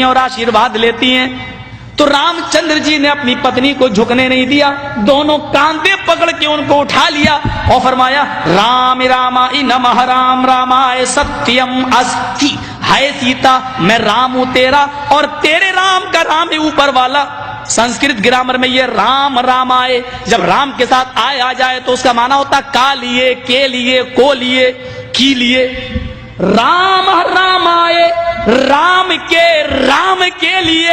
اور آشیرواد لیتی ہیں تو رامچندر جی نے اپنی پتنی کو جھکنے نہیں دیا، دونوں کاندھے پکڑ کے ان کو اٹھا لیا اور فرمایا رام رامائی نمہ رام رامائے ستیم استی، ہے سیتا میں رام ہوں تیرا اور تیرے رام کا رام ہے اوپر والا۔ سنسکرت گرامر میں یہ رام رام آئے، جب رام کے ساتھ آئے آ جائے تو اس کا معنی ہوتا کا لیے، کے لیے، کو لیے، کی لیے۔ رام رام آئے، رام کے لیے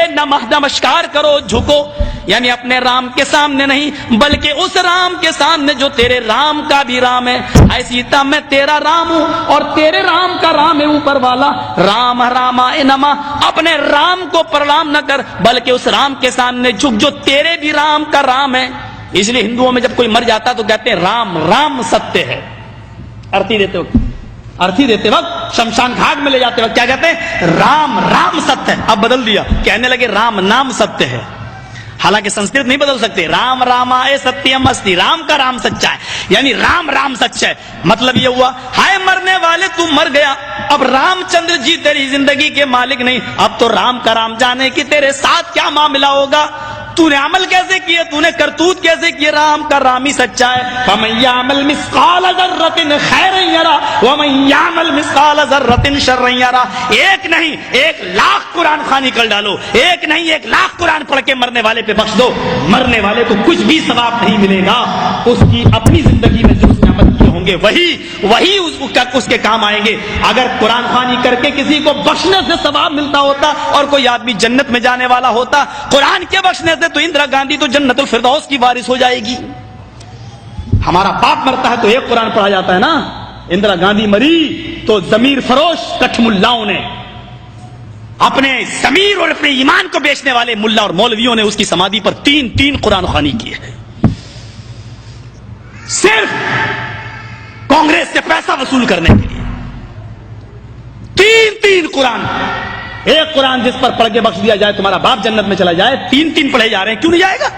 نمسکار کرو، جھکو، یعنی اپنے رام کے سامنے نہیں بلکہ اس رام کے سامنے جو تیرے رام کا بھی رام ہے۔ اے سیتا میں تیرا رام ہوں اور تیرے رام کا رام ہے اوپر والا۔ رام رامائے نمہ، اپنے رام کو پرنام نہ کر بلکہ اس رام کے سامنے جھک جو تیرے بھی رام کا رام ہے۔ اس لیے ہندوؤں میں جب کوئی مر جاتا تو کہتے ہیں رام رام ستیہ ہے۔ ارتھی دیتے وقت شمشان گھاٹ میں لے جاتے وقت کیا کہتے ہیں؟ رام رام ستیہ ہے۔ اب بدل دیا، کہنے لگے رام نام ستیہ ہے، حالانکہ سنسکرت نہیں بدل سکتے۔ رام رامائے ستیم استی، رام کا رام سچا ہے، یعنی رام رام سچا ہے۔ مطلب یہ ہوا ہائے مرنے والے تو مر گیا، اب رام چندر جی تیری زندگی کے مالک نہیں، اب تو رام کا رام جانے کہ تیرے ساتھ کیا معاملہ ہوگا، تو نے عمل کیسے کیے، تو نے کرتوت کیسے کیے، رام کا رام ہی سچا ہے۔ فَمَن يَعْمَلْ مِثْقَالَ ذَرَّةٍ خَيْرًا يَرَهُ وَمَن يَعْمَلْ مِثْقَالَ ذَرَّةٍ شَرًّا يَرَهُ۔ ایک نہیں 1,00,000 قرآن خوانی کر ڈالو، ایک نہیں 1,00,000 قرآن پڑھ کے مرنے والے پہ بخش دو، مرنے والے کو کچھ بھی ثواب نہیں ملے گا، اس کی اپنی زندگی میں جو اس نے عمل کیے ہوں گے وہی اس کے کام آئیں گے۔ اگر قرآن خوانی کر کے کسی کو بخشنے سے ثواب ملتا ہوتا اور کوئی آدمی جنت میں جانے والا ہوتا، قرآن کے بخشنے سے تو اندرا گاندھی تو جنت الفردوس کی وارث ہو جائے گی۔ ہمارا باپ مرتا ہے تو ایک قرآن پڑھا جاتا ہے نا، اندرا گاندھی مری تو ضمیر فروش کٹھ ملاؤں نے، اپنے ضمیر اور اپنے ایمان کو بیچنے والے ملا اور مولویوں نے اس کی سمادھی پر 3 قرآن خوانی کی ہے، صرف کانگریس سے پیسہ وصول کرنے کے لیے 3 قرآن۔ ایک قرآن جس پر پڑھ کے بخش دیا جائے تمہارا باپ جنت میں چلا جائے، 3 پڑھے جا رہے ہیں، کیوں نہیں جائے گا؟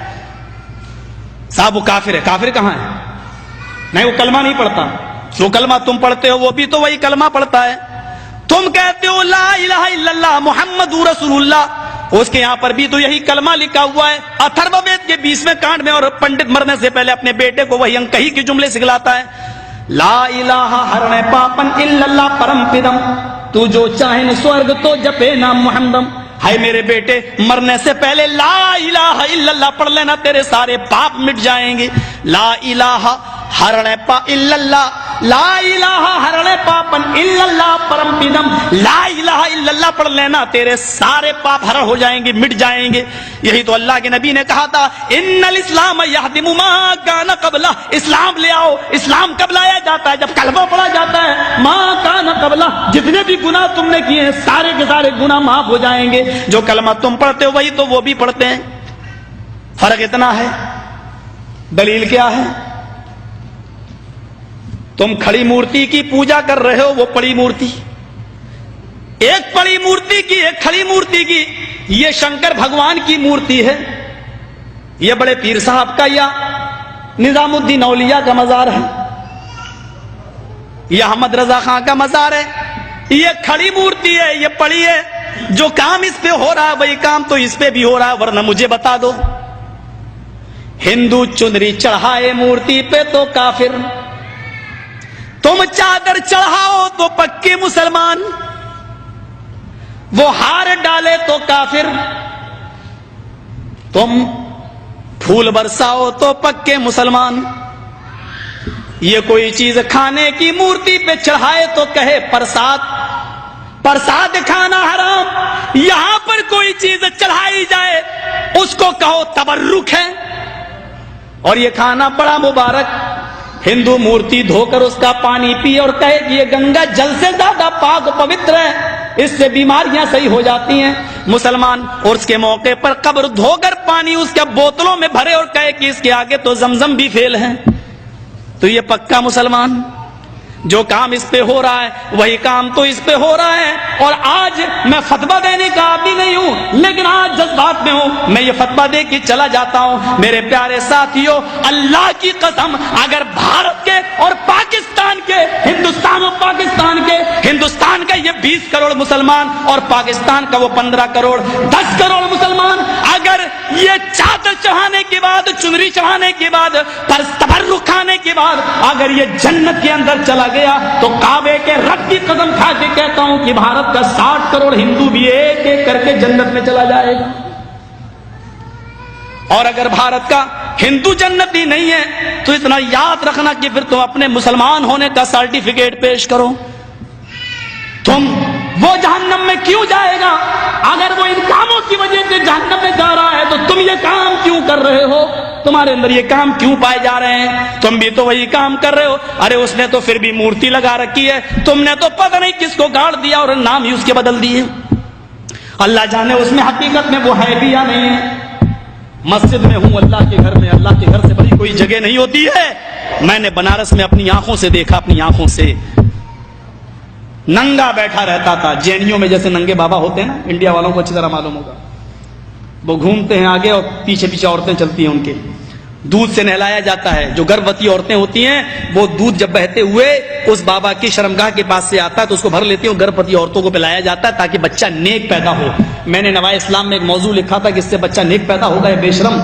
صاحب وہ کافر ہے، کافر کہاں ہے؟ نہیں وہ کلمہ نہیں پڑھتا، جو کلمہ تم پڑھتے ہو وہ بھی تو وہی کلمہ پڑھتا ہے۔ تم کہتے ہو لا الہ الا اللہ محمد رسول اللہ، اس کے یہاں پر بھی تو یہی کلمہ لکھا ہوا ہے۔ اتھرو وید کے 20ویں کانڈ میں، اور پنڈت مرنے سے پہلے اپنے بیٹے کو وہی انکہی کے جملے سکھلاتا ہے، لا الہ ہرنے پاپن الا اللہ پرم پدم، تو جو چاہے سورگ تو جپے نام محمدم۔ ہے میرے بیٹے مرنے سے پہلے لا الہ الا اللہ پڑھ لینا، تیرے سارے پاپ مٹ جائیں گے۔ لا الہ ہرنے پا الا اللہ، لا الہ ہرنے پاپن الا اللہ پرم پدم، لا الہ الا اللہ پڑھ لینا، تیرے سارے پاپ ہر ہو جائیں گے، مٹ جائیں گے۔ یہی تو اللہ کے نبی نے کہا تھا ان الاسلام یہدم ما کان قبلہ، اسلام لے آؤ۔ اسلام کب لایا جاتا ہے؟ جب کلمہ پڑھا جاتا ہے۔ ما کان قبلہ، جتنے بھی گناہ تم نے کیے ہیں سارے کے سارے گناہ معاف ہو جائیں گے۔ جو کلمہ تم پڑھتے ہو وہی تو وہ بھی پڑھتے ہیں، فرق اتنا ہے۔ دلیل کیا ہے؟ تم کھڑی مورتی کی پوجا کر رہے ہو، وہ پڑی مورتی، ایک پڑی مورتی کی ایک کھڑی مورتی کی، یہ شنکر بھگوان کی مورتی ہے، یہ بڑے پیر صاحب کا یا نظام الدین اولیاء کا مزار ہے، یہ احمد رضا خان کا مزار ہے۔ یہ کھڑی مورتی ہے، یہ پڑی ہے، جو کام اس پہ ہو رہا ہے وہی کام تو اس پہ بھی ہو رہا ہے، ورنہ مجھے بتا دو ہندو چنری چڑھائے مورتی پہ تو کافر، تم چادر چڑھاؤ تو پکے مسلمان، وہ ہار ڈالے تو کافر، تم پھول برساؤ تو پکے مسلمان۔ یہ کوئی چیز کھانے کی مورتی پہ چڑھائے تو کہے پرساد، پرساد کھانا حرام، یہاں پر کوئی چیز چڑھائی جائے اس کو کہو تبرک ہے، اور یہ کھانا بڑا مبارک۔ ہندو مورتی دھو کر اس کا پانی پی اور کہے کہ یہ گنگا جل سے زیادہ پاک پوتر ہے، اس سے بیماریاں صحیح ہو جاتی ہیں۔ مسلمان عرس کے موقع پر قبر دھو کر پانی اس کے بوتلوں میں بھرے اور کہے کہ اس کے آگے تو زمزم بھی فیل ہے، تو یہ پکا مسلمان۔ جو کام اس پہ ہو رہا ہے وہی کام تو اس پہ ہو رہا ہے. اور آج میں فتویٰ دینے کا بھی نہیں ہوں, لیکن آج جذبات میں ہوں, میں یہ فتویٰ دے کے چلا جاتا ہوں. میرے پیارے ساتھیوں, اللہ کی قسم, اگر بھارت کے اور پاکستان کے, ہندوستان اور پاکستان کے, ہندوستان کا یہ 20 کروڑ مسلمان اور پاکستان کا وہ 15 کروڑ 10 کروڑ مسلمان, اگر یہ چادر چڑھانے کے بعد, چنری چڑھانے کے بعد, تبرک کھانے کے بعد اگر یہ جنت کے اندر چلا گیا, تو کعبے کے رب کی قسم کھا کے کہتا ہوں کہ بھارت کا 60 کروڑ ہندو بھی ایک ایک کر کے جنت میں چلا جائے گا. اور اگر بھارت کا ہندو جنتی نہیں ہے تو اتنا یاد رکھنا کہ پھر تم اپنے مسلمان ہونے کا سرٹیفکیٹ پیش کرو. تم وہ جہنم میں کیوں جائے گا؟ اگر وہ ان کاموں کی وجہ سے جہنم میں جا رہا ہے تو تم یہ کام کیوں کر رہے ہو؟ تمہارے اندر یہ کام کیوں پائے جا رہے ہیں؟ تم بھی تو وہی کام کر رہے ہو. ارے اس نے تو پھر بھی مورتی لگا رکھی ہے, تم نے تو پتہ نہیں کس کو گاڑ دیا اور نام ہی اس کے بدل دیے. اللہ جانے اس میں حقیقت میں وہ ہے بھی یا نہیں ہے. مسجد میں ہوں, اللہ کے گھر میں, اللہ کے گھر سے بڑی کوئی جگہ نہیں ہوتی ہے. میں نے بنارس میں اپنی آنکھوں سے دیکھا, اپنی آنکھوں سے, ننگا بیٹھا رہتا تھا. جینیوں میں جیسے ننگے بابا ہوتے ہیں نا, انڈیا والوں کو اچھی طرح معلوم ہوگا, وہ گھومتے ہیں آگے اور پیچھے پیچھے عورتیں چلتی ہیں, ان کے دودھ سے نہلایا جاتا ہے. جو گربوتی عورتیں ہوتی ہیں وہ دودھ جب بہتے ہوئے اس بابا کی شرمگاہ کے پاس سے آتا ہے تو اس کو بھر لیتی ہیں, اور گربوتی عورتوں کو پلایا جاتا ہے تاکہ بچہ نیک پیدا ہو. میں نے نوائے اسلام میں ایک موضوع لکھا تھا کہ اس سے بچہ نیک پیدا ہوگا یا بے شرم,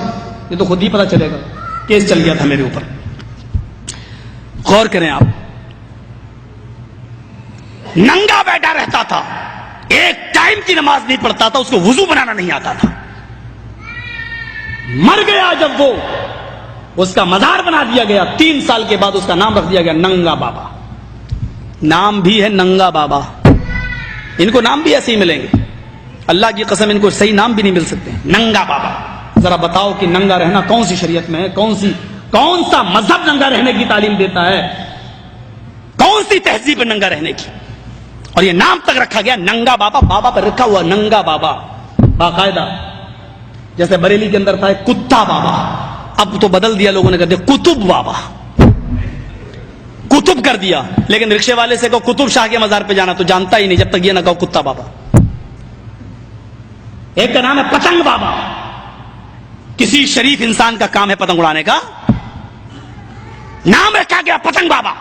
یہ تو خود ہی پتا چلے گا. کیس چل گیا تھا میرے اوپر. غور کریں آپ, ننگا بیٹھا رہتا تھا, ایک ٹائم کی نماز نہیں پڑھتا تھا, اس کو وضو بنانا نہیں آتا تھا. مر گیا جب وہ, اس کا مزار بنا دیا گیا. 3 سال کے بعد اس کا نام رکھ دیا گیا ننگا بابا. نام بھی ہے ننگا بابا. ان کو نام بھی ایسے ہی ملیں گے, اللہ کی قسم ان کو صحیح نام بھی نہیں مل سکتے. ننگا بابا. ذرا بتاؤ کہ ننگا رہنا کون سی شریعت میں ہے؟ کون سا مذہب ننگا رہنے کی تعلیم دیتا ہے؟ کون سی تہذیب ہے ننگا رہنے کی؟ اور یہ نام تک رکھا گیا ننگا بابا. بابا پر رکھا ہوا ننگا بابا باقاعدہ. جیسے بریلی کے اندر تھا کتا بابا, اب تو بدل دیا لوگوں نے, کر دیا کتب بابا. کتب کر دیا. لیکن رکشے والے سے کہو کتب شاہ کے مزار پہ جانا تو جانتا ہی نہیں جب تک یہ نہ کہو کتا بابا. ایک کا نام ہے پتنگ بابا. کسی شریف انسان کا کام ہے پتنگ اڑانے کا؟ نام رکھا گیا پتنگ بابا.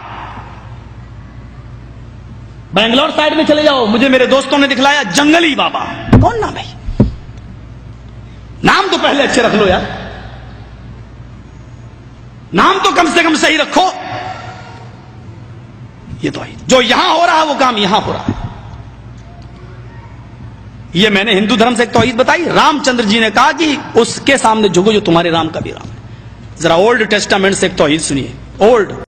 بنگلور سائڈ میں چلے جاؤ, مجھے میرے دوستوں نے دکھلایا جنگلی بابا. کون نام ہے؟ نام تو پہلے اچھے رکھ لو یار, نام تو کم سے کم صحیح رکھو. یہ تو جو یہاں ہو رہا ہے وہ کام یہاں ہو رہا ہے. یہ میں نے ہندو دھرم سے ایک توحید بتائی. رام چندر جی نے کہا کہ اس کے سامنے جھکو جو تمہارے رام کا بھی رام ہے. ذرا اولڈ ٹیسٹامنٹ سے ایک توحید سنیے. اولڈ